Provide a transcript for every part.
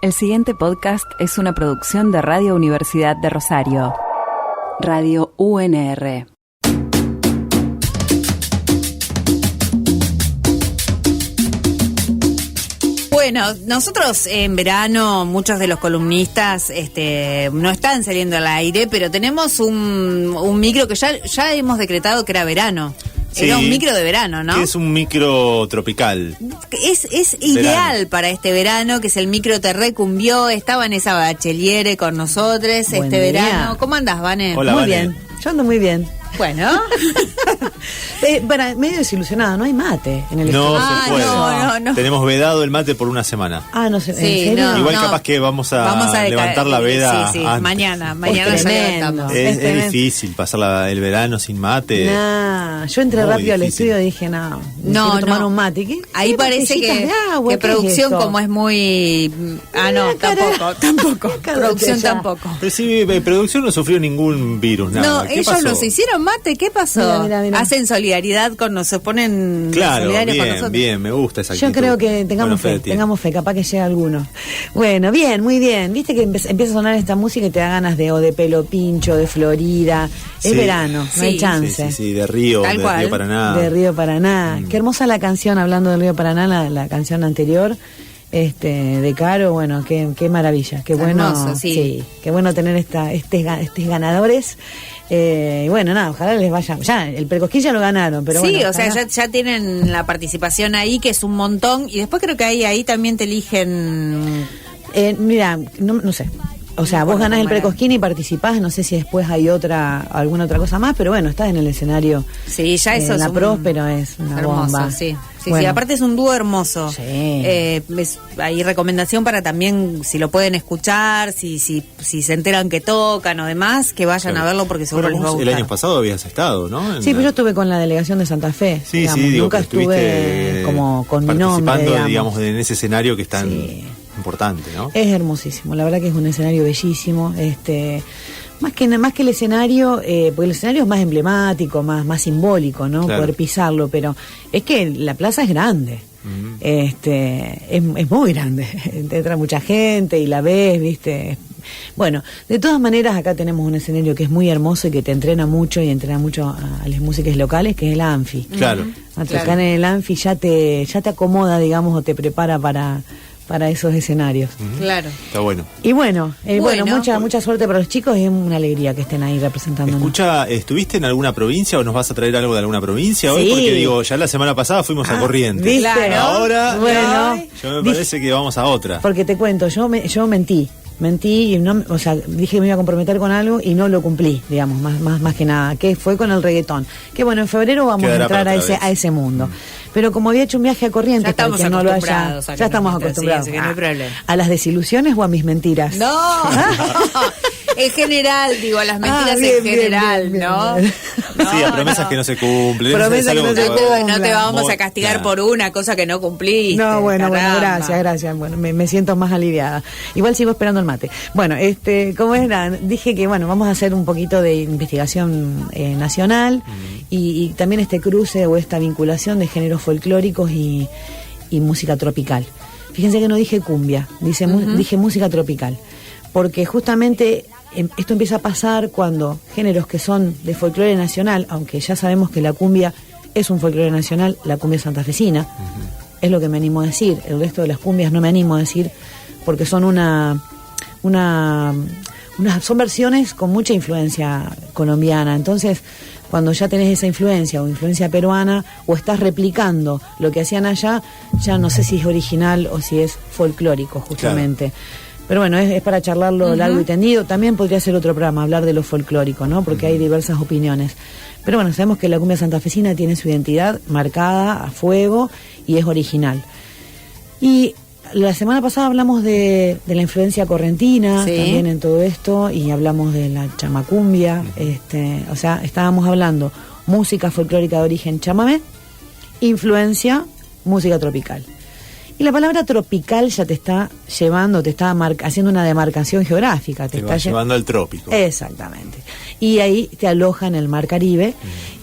El siguiente podcast es una producción de Radio Universidad de Rosario. Radio UNR. Bueno, nosotros en verano, muchos de los columnistas no están saliendo al aire, pero tenemos un micro que ya hemos decretado que era verano. Sí, era un micro de verano, ¿no? Que es un micro tropical. Es ideal para este verano, que es el micro Te Recumbió. Está Vanessa Bacheliere con nosotros Buen este día. verano. ¿Cómo andás, Vane? Hola, Muy Vane. bien, yo ando muy bien. Bueno. Medio desilusionada, no hay mate en el No estudio. se puede. no. Tenemos vedado el mate por una semana. Ah, no sé, Sí, ¿en serio? no. Igual capaz que vamos a levantar la veda Sí, antes. mañana Es ya tremendo. levantamos. Es tremendo. difícil pasar el verano sin mate. Nah, yo entré Muy rápido al difícil. estudio y dije, no, No, quiero tomar no. un mate. ¿Qué? Ahí ¿Qué parece botellitas que, de agua? que ¿Qué es producción esto? como es muy... no, tampoco. Cállate Producción ya. tampoco. Pero sí, producción no sufrió ningún virus, nada. No, ¿Qué ellos pasó? nos hicieron mate, ¿qué pasó? Mira. Hacen solidaridad con nosotros, ponen Claro, solidarios con bien, nosotros. bien, me gusta esa Yo actitud. creo que tengamos Bueno, fe, capaz que llega alguno. Bueno, bien, muy bien. Viste que empieza a sonar esta música y te da ganas de Pelo Pincho, de Florida. Es Sí. verano, no hay Sí. chance. Sí, de Río, Tal de cual. Río Paraná. De Río Paraná. Qué hermosa la canción, hablando del Río Paraná, la canción anterior, de Caro, bueno, qué maravilla, qué bueno, Hermoso, sí. qué bueno tener estos ganadores. Y bueno, nada, ojalá les vaya. Ya, el Precosquín ya lo ganaron, pero sí, bueno. o sea, ojalá- ya tienen la participación ahí, que es un montón, y después creo que ahí también te eligen... Mira, no sé. O sea, No vos importa ganás el cómo era. Precosquín y participás, no sé si después hay alguna otra cosa más, pero bueno, estás en el escenario. Sí, ya eso en es la un- Próspero es una hermoso, bomba. sí. Sí, Bueno. aparte es un dúo hermoso. Sí. Hay recomendación para también, si lo pueden escuchar, si se enteran que tocan o demás, que vayan Claro. a verlo porque seguro Bueno, les va a vos gustar. el año pasado habías estado, ¿no? Sí, pero yo estuve con la delegación de Santa Fe. Sí, digamos, sí, digo, nunca que estuviste estuve como con mi nombre, participando, digamos. en ese escenario que es tan Sí. importante, ¿no? Es hermosísimo, la verdad que es un escenario bellísimo. Más que el escenario, porque el escenario es más emblemático, más simbólico, ¿no? Claro. Poder pisarlo, pero es que la plaza es grande. Ujú. Es muy grande. Entra mucha gente y la ves, ¿viste? Bueno, de todas maneras acá tenemos un escenario que es muy hermoso y que te entrena mucho y entrena mucho a las músicas locales, que es el Anfi. Claro. A tocar en el Anfi ya te acomoda, digamos, o te prepara para esos escenarios. Claro. Está bueno. Y bueno, Bueno. mucha suerte para los chicos, es una alegría que estén ahí representándonos. Escucha, ¿estuviste en alguna provincia o nos vas a traer algo de alguna provincia hoy? Sí. Porque digo, ya la semana pasada fuimos a Corrientes. ¿viste? Claro. Ahora, Bueno, yo me dije- parece que vamos a otra. Porque te cuento, yo mentí y no, o sea, dije que me iba a comprometer con algo y no lo cumplí, digamos, más que nada, que fue con el reggaetón. Que bueno, en febrero vamos Quedará a entrar para a otra ese vez. mundo. Pero como había hecho un viaje a Corrientes, Ya estamos para quien no lo haya, acostumbrados a que ya estamos nos metan, acostumbrados sí, así que no hay problema. a las desilusiones o a mis mentiras. No, en general, digo, a las mentiras bien, en bien, general, bien, ¿no? bien. Sí, a promesas que no se cumplen. Promesas Es algo que no se cumplen. No te vamos a castigar Claro. por una cosa que no cumpliste. No, bueno, caramba. gracias. Bueno, me siento más aliviada. Igual sigo esperando el mate. Bueno, ¿cómo era? Dije que, bueno, vamos a hacer un poquito de investigación nacional y también este cruce o esta vinculación de géneros folclóricos y música tropical. Fíjense que no dije cumbia, dije música tropical. Porque justamente esto empieza a pasar cuando géneros que son de folclore nacional, aunque ya sabemos que la cumbia es un folclore nacional, la cumbia santafesina, es lo que me animo a decir. El resto de las cumbias no me animo a decir porque son son versiones con mucha influencia colombiana. Entonces, cuando ya tenés esa influencia o influencia peruana o estás replicando lo que hacían allá, ya no sé si es original o si es folclórico justamente. Pero bueno, es para charlarlo largo y tendido. También podría ser otro programa, hablar de lo folclórico, ¿no? Porque hay diversas opiniones. Pero bueno, sabemos que la cumbia santafesina tiene su identidad marcada a fuego y es original. Y la semana pasada hablamos de la influencia correntina, Sí. también en todo esto, y hablamos de la chamacumbia, o sea, estábamos hablando música folclórica de origen chamamé, influencia música tropical. Y la palabra tropical ya te está llevando, te está haciendo una demarcación geográfica. Te está va llevando al trópico. Exactamente. Y ahí te aloja en el mar Caribe.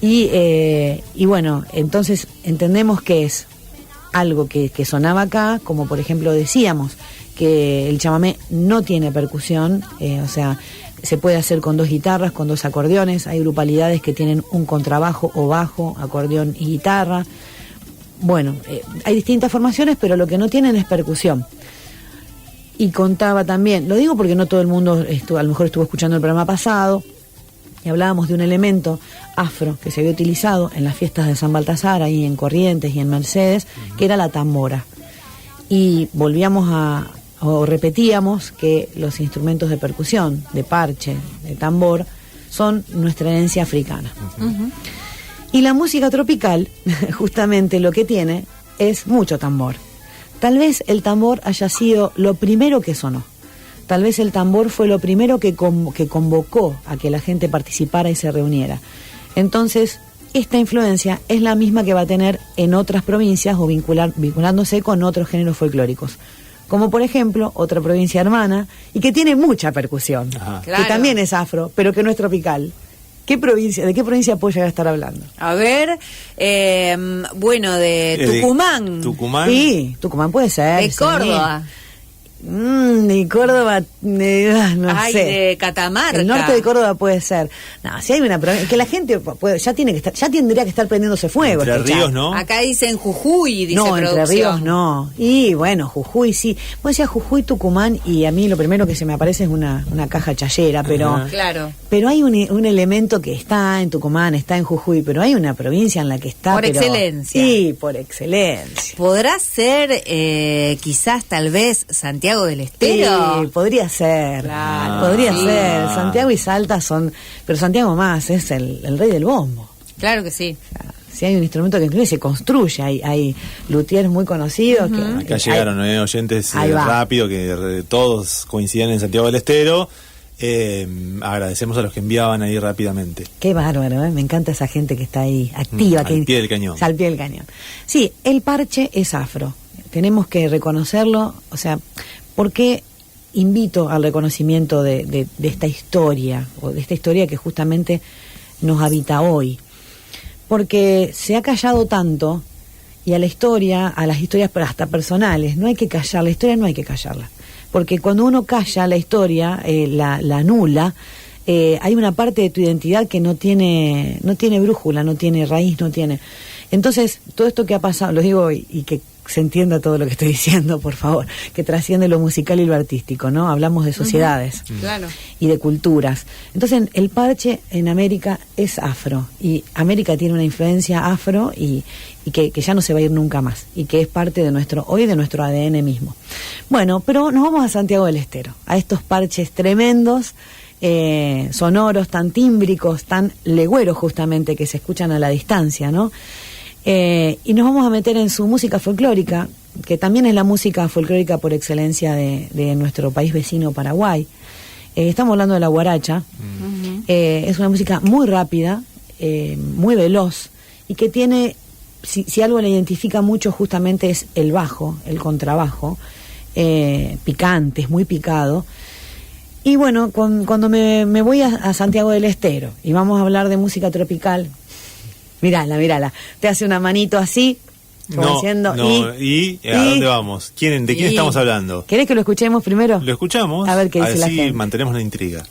Y bueno, entonces entendemos que es algo que sonaba acá, como por ejemplo decíamos, que el chamamé no tiene percusión, o sea, se puede hacer con 2 guitarras, con 2 acordeones. Hay grupalidades que tienen un contrabajo o bajo, acordeón y guitarra. Bueno, hay distintas formaciones, pero lo que no tienen es percusión. Y contaba también, lo digo porque no todo el mundo a lo mejor estuvo escuchando el programa pasado, y hablábamos de un elemento afro que se había utilizado en las fiestas de San Baltasar, ahí en Corrientes y en Mercedes, que era la tambora. Y o repetíamos que los instrumentos de percusión, de parche, de tambor, son nuestra herencia africana. Uh-huh. Y la música tropical, justamente lo que tiene es mucho tambor. Tal vez el tambor haya sido lo primero que sonó. Tal vez el tambor fue lo primero que convocó a que la gente participara y se reuniera. Entonces, esta influencia es la misma que va a tener en otras provincias o vinculándose con otros géneros folclóricos. Como por ejemplo, otra provincia hermana y que tiene mucha percusión, claro, que también es afro, pero que no es tropical. ¿De qué provincia puedo llegar a estar hablando? A ver, bueno, de Tucumán. ¿Tucumán? Sí, Tucumán puede ser. De Córdoba. De Córdoba, no sé. De Catamarca. El norte de Córdoba puede ser. No, si hay una provincia, que la gente ya tendría que estar prendiéndose fuego. Entre Ríos, ¿no? Acá dicen Jujuy, dice no, producción. Entre Ríos no. Y bueno, Jujuy sí. Vos decías Jujuy, Tucumán, y a mí lo primero que se me aparece es una caja chayera, pero claro. Pero hay un elemento que está en Tucumán, está en Jujuy, pero hay una provincia en la que está por excelencia. Sí, por excelencia. ¿Podrá ser quizás tal vez Santiago del Estero? Sí, podría ser. Claro. Podría ser. Santiago y Salta son, pero Santiago más es el rey del bombo. Claro que sí. O sea, si hay un instrumento que incluye se construye, hay luthiers muy conocidos. Uh-huh. Acá llegaron oyentes rápido que todos coinciden en Santiago del Estero. Agradecemos a los que enviaban ahí rápidamente. Qué bárbaro, me encanta esa gente que está ahí activa. Al pie del cañón. Al pie del cañón. Sí, el parche es afro. Tenemos que reconocerlo, o sea, ¿por qué invito al reconocimiento de esta historia, o de esta historia que justamente nos habita hoy? Porque se ha callado tanto, y a las historias hasta personales, no hay que callar, la historia no hay que callarla. Porque cuando uno calla la historia, la anula, hay una parte de tu identidad que no tiene brújula, no tiene raíz, no tiene. Entonces, todo esto que ha pasado, lo digo y que se entienda todo lo que estoy diciendo, por favor, que trasciende lo musical y lo artístico, ¿no? Hablamos de sociedades, uh-huh. Claro. Y de culturas. Entonces, el parche en América es afro, y América tiene una influencia afro y que ya no se va a ir nunca más, y que es parte de nuestro ADN mismo. Bueno, pero nos vamos a Santiago del Estero, a estos parches tremendos, sonoros, tan tímbricos, tan legüeros justamente, que se escuchan a la distancia, ¿no? Y nos vamos a meter en su música folclórica, que también es la música folclórica por excelencia de nuestro país vecino Paraguay. Estamos hablando de la guaracha. Uh-huh. Es una música muy rápida, muy veloz, y que tiene, si algo la identifica mucho, justamente es el bajo, el contrabajo, picante, es muy picado. Y bueno, cuando me voy a Santiago del Estero y vamos a hablar de música tropical, mírala, te hace una manito así, como diciendo, ¿y a dónde vamos? ¿De quién estamos hablando? ¿Querés que lo escuchemos primero? Lo escuchamos, a ver qué dice la gente. Así mantenemos la intriga.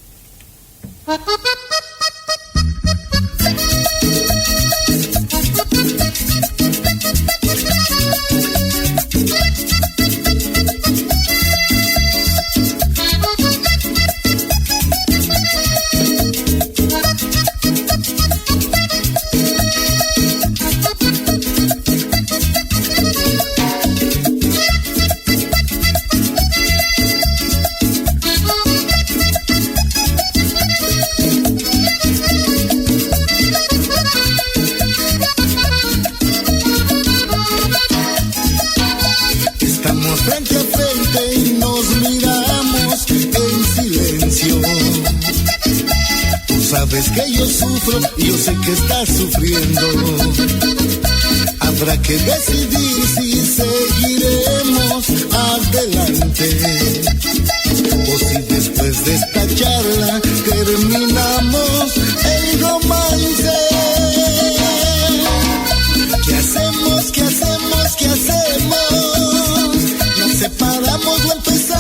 Sabes que yo sufro, yo sé que estás sufriendo. Habrá que decidir si seguiremos adelante o si después de esta charla terminamos el romance. ¿Qué hacemos? ¿Qué hacemos? ¿Qué hacemos? ¿Nos separamos o empezamos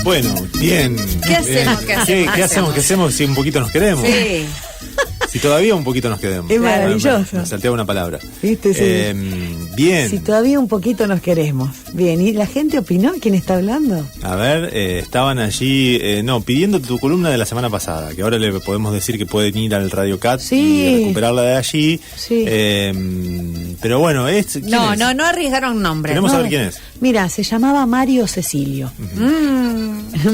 Bueno, bien. ¿Qué hacemos? ¿Qué hacemos si un poquito nos queremos? Sí. Si todavía un poquito nos queremos. Es maravilloso. Me salteaba una palabra. ¿Viste? Sí. Bien. Si todavía un poquito nos queremos. Bien, ¿y la gente opinó? ¿Quién está hablando? A ver, estaban allí, pidiendo tu columna de la semana pasada, que ahora le podemos decir que pueden ir al Radio Cat y recuperarla de allí. Sí. Pero bueno, No arriesgaron nombres. Queremos saber quién es. Mira, se llamaba Mario Cecilio.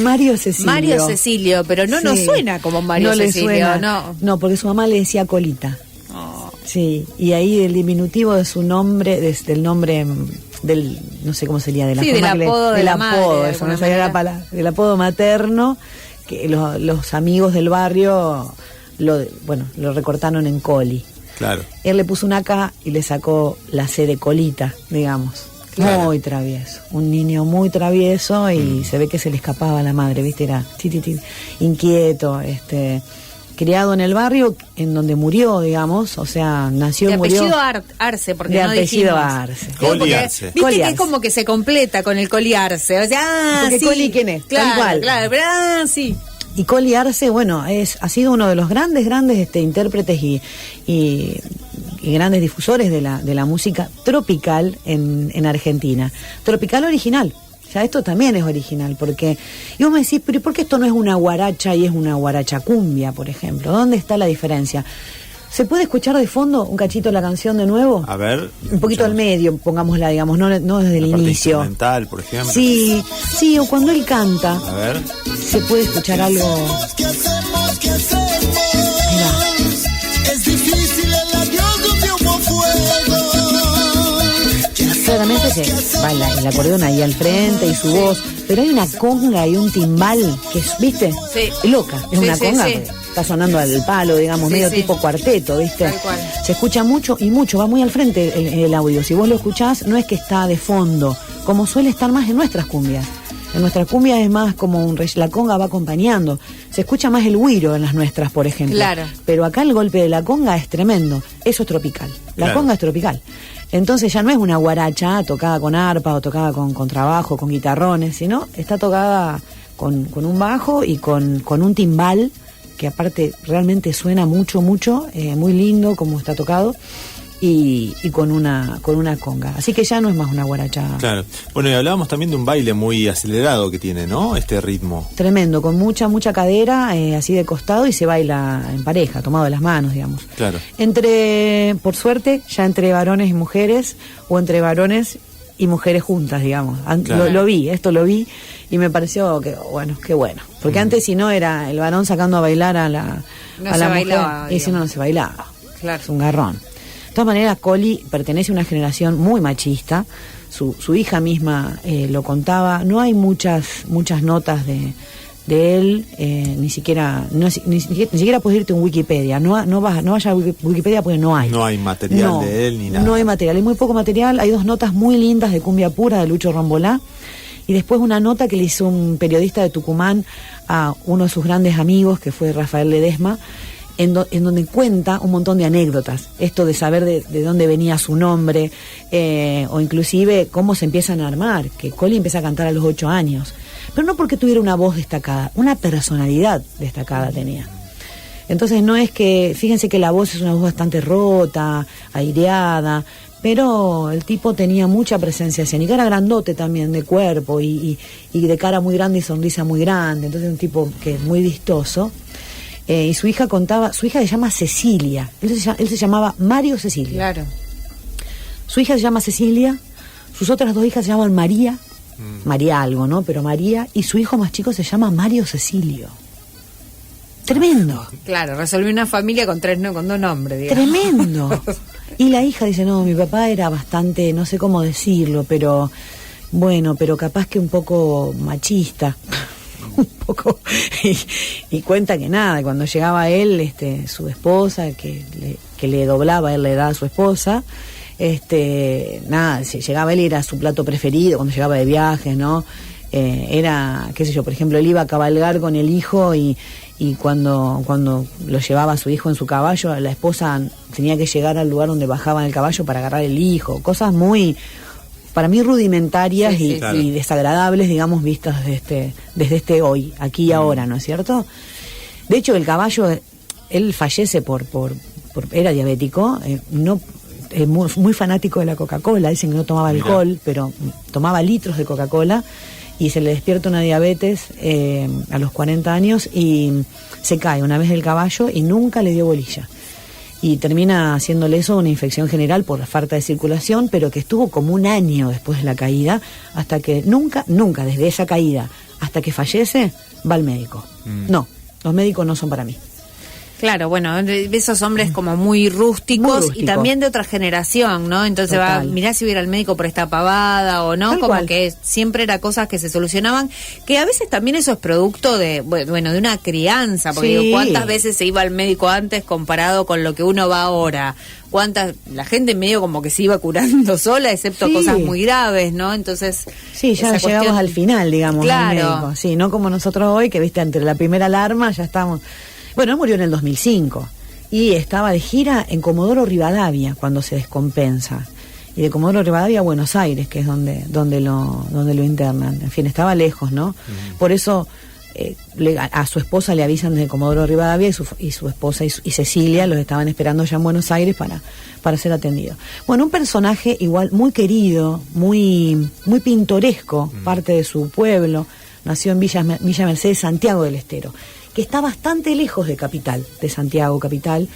Mario Cecilio. Mario Cecilio, pero no nos suena como Mario Cecilio, suena. No, porque su mamá le decía Colita. Oh. Sí, y ahí el diminutivo de su nombre, del nombre del, no sé cómo sería, de la forma del apodo de la madre, eso no sabía la palabra, del apodo materno, que los amigos del barrio lo recortaron en Coli. Claro. Él le puso una K y le sacó la C de Colita, digamos. Claro. Muy travieso, un niño muy travieso y se ve que se le escapaba a la madre, ¿viste? Era inquieto, criado en el barrio en donde murió, digamos, o sea, nació y murió. De apellido Arce, porque de no apellido dijimos. Arce. Coli Arce. Viste Coli que Arce. es como que se completa con el Coli Arce. O sea, porque sí. Coli, ¿quién es? Claro, Tal cual. claro, pero sí. Y Coli Arce, bueno, ha sido uno de los grandes intérpretes y grandes difusores de la música tropical en Argentina. Tropical original. Ya esto también es original, porque... Y vos me decís, pero ¿por qué esto no es una guaracha y es una guaracha cumbia, por ejemplo? ¿Dónde está la diferencia? ¿Se puede escuchar de fondo un cachito de la canción de nuevo? A ver. Un poquito al medio, pongámosla, digamos, no desde el parte inicio. Instrumental, por ejemplo. Sí, o cuando él canta. A ver. Se puede escuchar algo... ¿Qué hacemos? Mira. Es difícil el adiós donde hubo fuego. Claramente se baila el acordeón ahí al frente y su voz, pero hay una conga y un timbal que es, ¿viste? Sí. Es loca, es una conga. sí. Está sonando al palo, digamos, Sí, medio sí. tipo cuarteto, ¿viste? Tal cual. Se escucha mucho, va muy al frente el audio. Si vos lo escuchás, no es que está de fondo, como suele estar más en nuestras cumbias. En nuestras cumbias es más como la conga va acompañando. Se escucha más el güiro en las nuestras, por ejemplo. Claro. Pero acá el golpe de la conga es tremendo. Eso es tropical. La Claro. conga es tropical. Entonces ya no es una guaracha tocada con arpa o tocada con contrabajo, con guitarrones, sino está tocada con un bajo y con un timbal, que aparte realmente suena mucho, muy lindo como está tocado, y con una conga. Así que ya no es más una guaracha. Claro. Bueno, y hablábamos también de un baile muy acelerado que tiene, ¿no? Este ritmo. Tremendo, con mucha cadera, así de costado, y se baila en pareja, tomado de las manos, digamos. Claro. Por suerte, ya entre varones y mujeres, o entre varones y mujeres juntas, digamos. Claro. Lo vi y me pareció que, qué bueno. Porque antes, si no, era el varón sacando a bailar a la mujer, bailaba, y si no se bailaba. Claro. Es un garrón. De todas maneras, Coli pertenece a una generación muy machista. Su hija misma lo contaba. No hay muchas notas de él, ni siquiera puedes irte a un Wikipedia. No vaya a Wikipedia porque no hay. No hay material de él ni nada. No hay material, hay muy poco material. Hay 2 notas muy lindas de cumbia pura de Lucho Rombolá. Y después una nota que le hizo un periodista de Tucumán a uno de sus grandes amigos, que fue Rafael Ledesma, en donde cuenta un montón de anécdotas, esto de saber de dónde venía su nombre, o inclusive cómo se empiezan a armar, que Coli empieza a cantar a los 8 años, pero no porque tuviera una voz destacada, una personalidad destacada tenía. Entonces no es que, fíjense que la voz es una voz bastante rota, aireada, pero el tipo tenía mucha presencia escénica, era grandote también de cuerpo y de cara muy grande y sonrisa muy grande, entonces un tipo que muy vistoso. Y su hija se llama Cecilia, él se llamaba Mario Cecilio. Claro. Su hija se llama Cecilia, sus otras 2 hijas se llaman María, María algo, ¿no? Pero María, y su hijo más chico se llama Mario Cecilio. Tremendo. Claro, resolví una familia con 2 nombres, digamos. Tremendo. Y la hija dice, no, mi papá era bastante, no sé cómo decirlo, pero capaz que un poco machista. Un poco, y cuenta que nada, cuando llegaba él, su esposa, que le doblaba él la edad a su esposa, si llegaba él era su plato preferido cuando llegaba de viajes, ¿no? Era, qué sé yo, por ejemplo, él iba a cabalgar con el hijo y cuando lo llevaba a su hijo en su caballo, la esposa tenía que llegar al lugar donde bajaban el caballo para agarrar el hijo, cosas muy para mí rudimentarias Sí, y, claro. y desagradables, digamos, vistas desde este hoy, aquí y ahora, ¿no es cierto? De hecho, el caballo, él fallece era diabético, no muy fanático de la Coca-Cola, dicen que no tomaba alcohol, pero tomaba litros de Coca-Cola, y se le despierta una diabetes a los 40 años y se cae una vez del caballo y nunca le dio bolilla. Y termina haciéndole eso una infección general por la falta de circulación, pero que estuvo como un año después de la caída, hasta que nunca, desde esa caída hasta que fallece, va al médico. No, los médicos no son para mí. Claro, bueno, esos hombres como muy rústicos y también de otra generación, ¿no? Entonces mirá si hubiera el médico por esta pavada o no, Tal como cual. que siempre era cosas que se solucionaban, que a veces también eso es producto de, bueno, de una crianza, porque Sí. digo, ¿cuántas veces se iba al médico antes comparado con lo que uno va ahora? La gente medio como que se iba curando sola, excepto Sí. cosas muy graves, ¿no? Entonces, Sí, ya esa llegamos cuestión- al final, digamos, Claro. al médico. Sí, no como nosotros hoy, que viste, entre la primera alarma ya estamos... Bueno, él murió en el 2005 y estaba de gira en Comodoro Rivadavia cuando se descompensa. Y de Comodoro Rivadavia a Buenos Aires, que es donde lo internan. En fin, estaba lejos, ¿no? Por eso a su esposa le avisan desde Comodoro Rivadavia y su esposa y Cecilia los estaban esperando ya en Buenos Aires para ser atendidos. Bueno, un personaje igual muy querido, muy pintoresco, parte de su pueblo. Nació en Villa Mercedes, Santiago del Estero, que está bastante lejos de Capital, de Santiago Capital,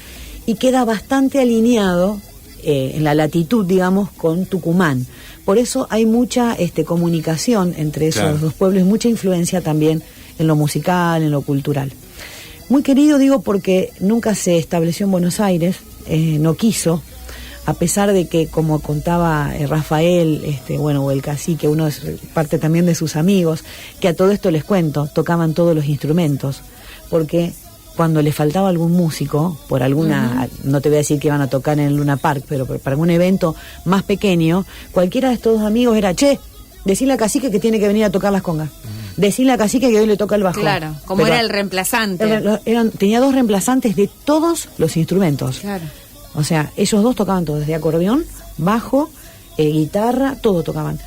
y queda bastante alineado en la latitud, digamos, con Tucumán. Por eso hay mucha comunicación entre esos dos pueblos y mucha influencia también en lo musical, en lo cultural. Muy querido, digo, porque nunca se estableció en Buenos Aires, no quiso, a pesar de que, como contaba Rafael, o el cacique, uno es parte también de sus amigos, que a todo esto les cuento, tocaban todos los instrumentos, porque cuando le faltaba algún músico, por alguna, no te voy a decir que iban a tocar en el Luna Park, pero para algún evento más pequeño, cualquiera de estos dos amigos era, decirle a cacique que tiene que venir a tocar las congas, decirle a cacique que hoy le toca el bajo. Claro, como Pero era el reemplazante. tenía dos reemplazantes de todos los instrumentos. Claro. O sea, ellos dos tocaban todo, desde acordeón, bajo, guitarra, todo tocaban.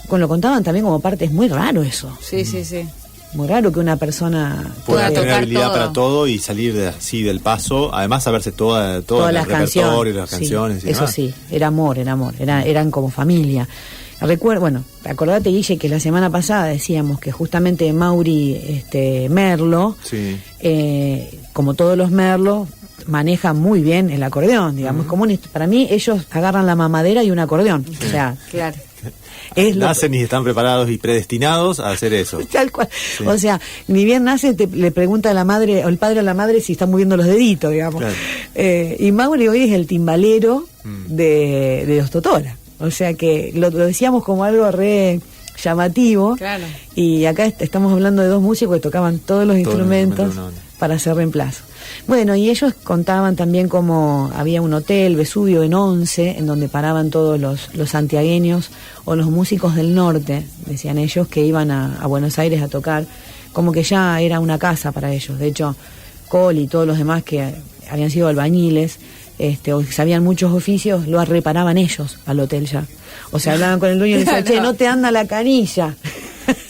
Lo contaban también como parte, es muy raro eso. Sí, sí, sí. Muy raro que una persona pueda tener tocar habilidad todo. para todo y salir así del paso, además saberse todo el todas las repertorio, canciones. las canciones y eso demás. sí, era amor, eran como familia. Recuerdo, acordate, Guille, que la semana pasada decíamos que justamente Mauri Merlo, Sí. como todos los Merlos, manejan muy bien el acordeón, digamos, para mí ellos agarran la mamadera y un acordeón, o sea, Claro. es lo Nacen y están preparados y predestinados a hacer eso. tal cual. Sí. O sea, ni bien nace, le pregunta a la madre, o el padre a la madre, si está moviendo los deditos, digamos. Claro. Y Mauri hoy es el timbalero de los Totora. O sea que lo decíamos como algo re llamativo. Claro. Y acá estamos hablando de dos músicos que tocaban todos los instrumentos para hacer reemplazo. Bueno, y ellos contaban también como había un hotel, Vesubio, en Once, en donde paraban todos los santiagueños o los músicos del norte, decían ellos, que iban a Buenos Aires a tocar, como que ya era una casa para ellos. De hecho, Cole y todos los demás que habían sido albañiles, o sabían muchos oficios, lo reparaban ellos al hotel ya. O sea, hablaban con el dueño y le decían, Claro. no te anda la canilla.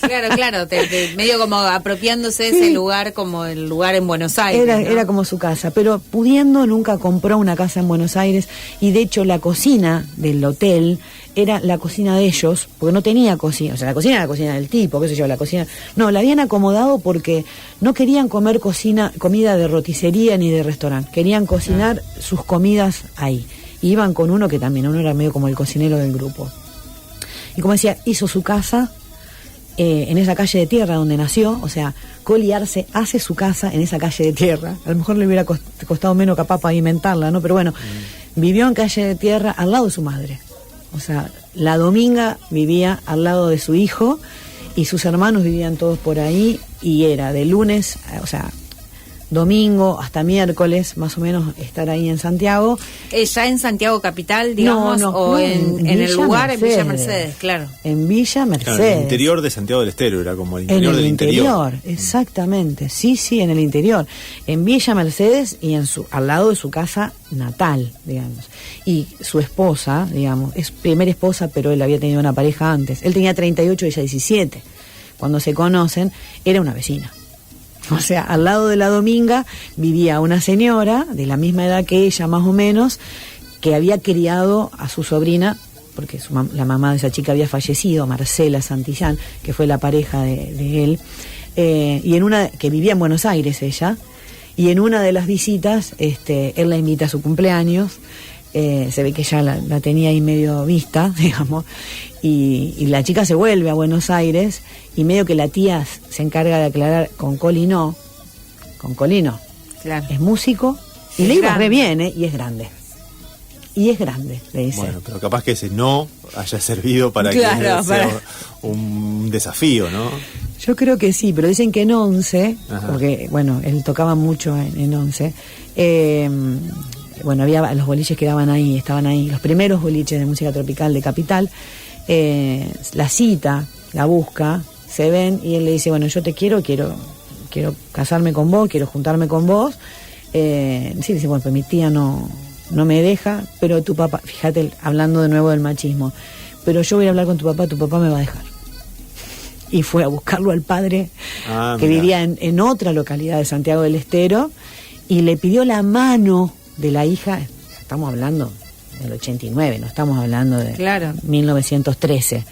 Claro, medio como apropiándose de ese lugar como el lugar en Buenos Aires. ¿no? Era como su casa, pero pudiendo nunca compró una casa en Buenos Aires y de hecho la cocina del hotel era la cocina de ellos, porque no tenía cocina, o sea, la cocina era la cocina del tipo, qué sé yo, la cocina... No, la habían acomodado porque no querían comer comida de roticería ni de restaurante, querían cocinar sus comidas ahí. Y iban con uno que también, uno era medio como el cocinero del grupo. Y como decía, hizo su casa en esa calle de tierra donde nació, o sea, Coli Arce hace su casa en esa calle de tierra. A lo mejor le hubiera costado menos capaz pavimentarla, ¿no? Pero bueno, vivió en calle de tierra al lado de su madre. O sea, la Dominga vivía al lado de su hijo y sus hermanos vivían todos por ahí y era de lunes, o sea, domingo hasta miércoles, más o menos, estar ahí en Santiago. ¿Ya en Santiago capital, digamos, o en el lugar, Mercedes. En Villa Mercedes, claro? En Villa Mercedes. Claro, en el interior de Santiago del Estero, era como el interior del interior. Exactamente, sí, en el interior. En Villa Mercedes y al lado de su casa natal, digamos. Y su esposa, digamos, es primera esposa, pero él había tenido una pareja antes. Él tenía 38 y ella 17. Cuando se conocen, era una vecina. O sea, al lado de la Dominga vivía una señora de la misma edad que ella, más o menos, que había criado a su sobrina, porque la mamá de esa chica había fallecido, Marcela Santillán, que fue la pareja de él, y que vivía en Buenos Aires ella, y en una de las visitas él la invita a su cumpleaños. Se ve que ya la tenía ahí medio vista, digamos, y la chica se vuelve a Buenos Aires y medio que la tía se encarga de aclarar con Colino, claro. Es músico y le iba re bien, y es grande, le dice. Bueno, pero capaz que ese no haya servido para que sea un desafío, ¿no? Yo creo que sí, pero dicen que en 11, porque bueno, él tocaba mucho en 11, bueno, había los boliches que estaban ahí, los primeros boliches de música tropical de Capital, la cita, la busca, se ven y él le dice, bueno, yo te quiero casarme con vos, quiero juntarme con vos. Sí, dice, bueno, pues mi tía no me deja, pero tu papá, fíjate, hablando de nuevo del machismo, pero yo voy a hablar con tu papá me va a dejar. Y fue a buscarlo al padre, que vivía en otra localidad de Santiago del Estero, y le pidió la mano de la hija. Estamos hablando del 89, no estamos hablando de 1913.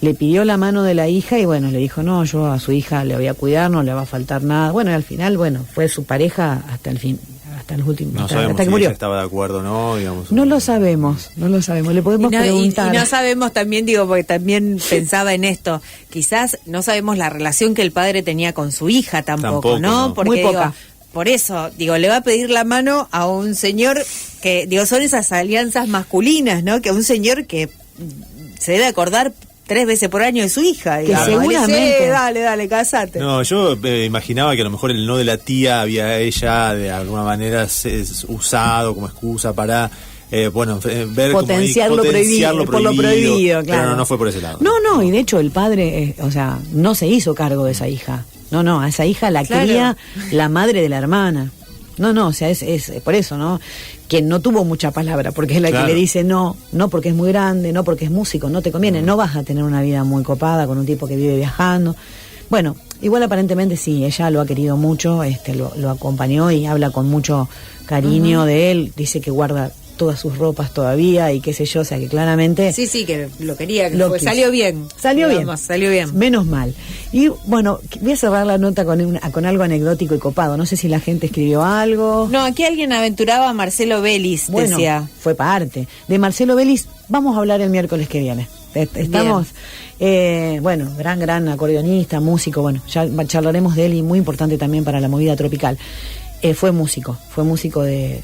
Le pidió la mano de la hija y bueno, le dijo, no, yo a su hija le voy a cuidar, no le va a faltar nada. Bueno, y al final, fue su pareja hasta el fin, hasta los últimos, no hasta sabemos que si murió. ella estaba de acuerdo, ¿no? Digamos, no lo sabemos, le podemos preguntar. Y no sabemos también, porque también pensaba en esto, quizás no sabemos la relación que el padre tenía con su hija tampoco, ¿no? No. Porque, muy poca. Por eso, le va a pedir la mano a un señor que, son esas alianzas masculinas, ¿no? Que a un señor que se debe acordar 3 veces por año de su hija. Que seguramente. Dale, casate. No, yo imaginaba que a lo mejor el no de la tía había ella de alguna manera usado como excusa para... ver potenciar como lo prohibido, por lo prohibido, claro. Pero no fue por ese lado. No, y de hecho el padre, no se hizo cargo de esa hija. No, a esa hija la cría la madre de la hermana. No, es por eso, ¿no? Quien no tuvo mucha palabra, porque es la que le dice no porque es muy grande, no porque es músico, no te conviene, no vas a tener una vida muy copada con un tipo que vive viajando. Bueno, igual aparentemente sí, ella lo ha querido mucho, lo acompañó y habla con mucho cariño de él, dice que guarda todas sus ropas todavía y qué sé yo, o sea que claramente... Sí, que lo quería, que salió bien. Salió bien. Menos mal. Y bueno, voy a cerrar la nota con algo anecdótico y copado. No sé si la gente escribió algo. No, aquí alguien aventuraba a Marcelo Vélez, decía. Fue parte. De Marcelo Vélez vamos a hablar el miércoles que viene. Estamos, gran acordeonista, músico, ya charlaremos de él y muy importante también para la movida tropical. Fue músico de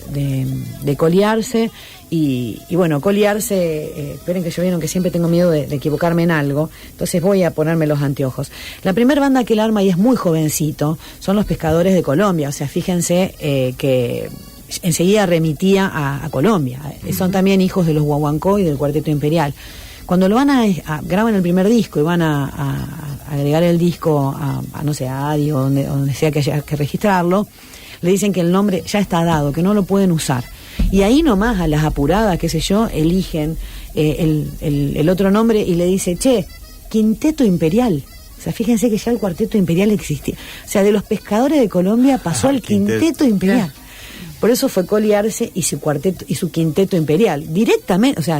colearse y colearse, esperen que yo vieron que siempre tengo miedo de equivocarme en algo, entonces voy a ponerme los anteojos. La primera banda que él arma, y es muy jovencito, son los Pescadores de Colombia, o sea, fíjense que enseguida remitía a Colombia. Son también hijos de los Guaguancó y del Cuarteto Imperial. Cuando lo van graban el primer disco y van a agregar el disco a Adi o donde sea que haya que registrarlo, le dicen que el nombre ya está dado, que no lo pueden usar. Y ahí nomás, a las apuradas, qué sé yo, eligen el otro nombre y le dice, Quinteto Imperial. O sea, fíjense que ya el Cuarteto Imperial existía. O sea, de los Pescadores de Colombia pasó al Quinteto Imperial. Por eso fue colearse y su Quinteto Imperial. Directamente, o sea,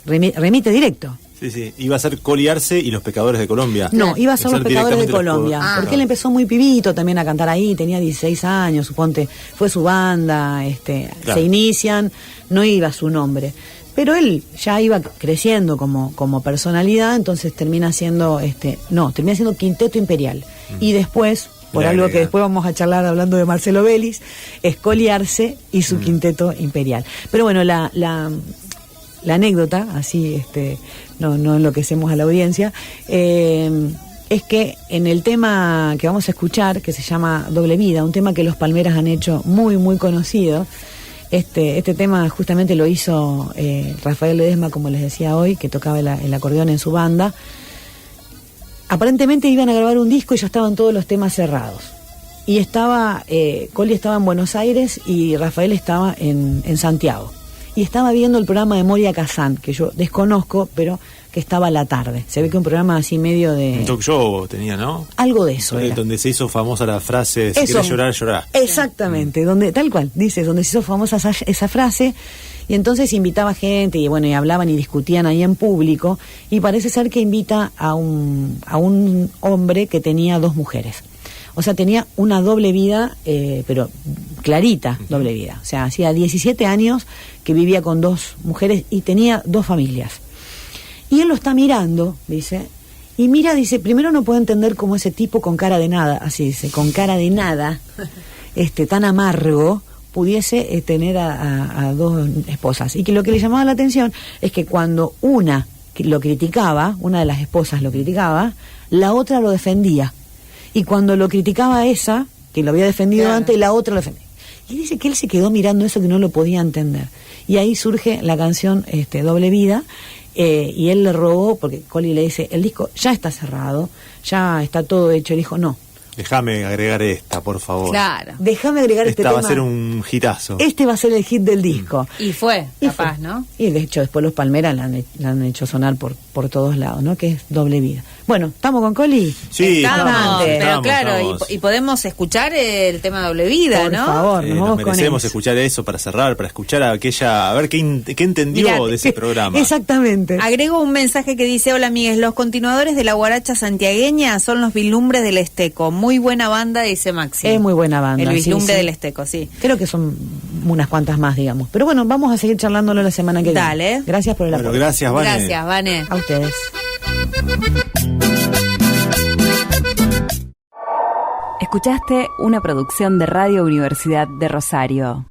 remite directo. Sí, iba a ser colearse y los Pescadores de Colombia. No, iba a ser los Pescadores de Colombia. Porque él empezó muy pibito también a cantar ahí, tenía 16 años, suponte, fue su banda, se inician, no iba su nombre. Pero él ya iba creciendo como personalidad, entonces termina siendo Quinteto Imperial. Y después, por algo que después vamos a charlar hablando de Marcelo Vélez, es colearse y su Quinteto Imperial. Pero bueno, la anécdota, así no enloquecemos a la audiencia, él es que en el tema que vamos a escuchar, que se llama Doble Vida, un tema que los Palmeras han hecho muy, muy conocido, este tema justamente lo hizo Rafael Ledesma, como les decía hoy, que tocaba el acordeón en su banda. Aparentemente iban a grabar un disco y ya estaban todos los temas cerrados. Y Coli estaba en Buenos Aires y Rafael estaba en Santiago. Y estaba viendo el programa de Moria Kazan, que yo desconozco, pero que estaba a la tarde. Se ve que un programa así medio de... Un talk show tenía, ¿no? Algo de eso era. Donde se hizo famosa la frase, si querés llorar, llorá. Exactamente, donde tal cual, dice, donde se hizo famosa esa frase, y entonces invitaba gente, y bueno, y hablaban y discutían ahí en público, y parece ser que invita a un hombre que tenía 2 mujeres. O sea, tenía una doble vida, pero clarita doble vida. O sea, hacía 17 años que vivía con 2 mujeres y tenía 2 familias. Y él lo está mirando, dice, y mira, dice, primero no puedo entender cómo ese tipo con cara de nada, así dice, con cara de nada, tan amargo, pudiese tener a 2 esposas. Y que lo que le llamaba la atención es que cuando una lo criticaba, una de las esposas lo criticaba, la otra lo defendía. Y cuando lo criticaba a esa, que lo había defendido antes, la otra lo defendía. Y dice que él se quedó mirando eso, que no lo podía entender. Y ahí surge la canción Doble Vida, y él le rogó, porque Coli le dice, el disco ya está cerrado, ya está todo hecho. Él dijo, no. Déjame agregar esta, por favor. Claro. Déjame agregar este tema. Esta va a ser un hitazo. Este va a ser el hit del disco. Y fue, capaz, ¿no? Y de hecho después los Palmeras la han hecho sonar por todos lados, ¿no? Que es Doble Vida. Bueno, ¿estamos con Coli? Sí, pero claro, y podemos escuchar el tema Doble Vida, por ¿no? Por favor, nos vamos merecemos con escuchar eso para cerrar, para escuchar a ver qué entendió. Mirá, de ese programa. Exactamente. Agrego un mensaje que dice, hola amigues, los continuadores de la guaracha santiagueña son los Vislumbres del Esteco. Muy buena banda, dice Maxi. Es muy buena banda. El Vislumbre sí. del Esteco, sí. Creo que son unas cuantas más, digamos. Pero bueno, vamos a seguir charlándolo la semana que viene. Dale. Gracias por el apoyo. Gracias, Vane. Gracias, Vane. A ustedes. Escuchaste una producción de Radio Universidad de Rosario.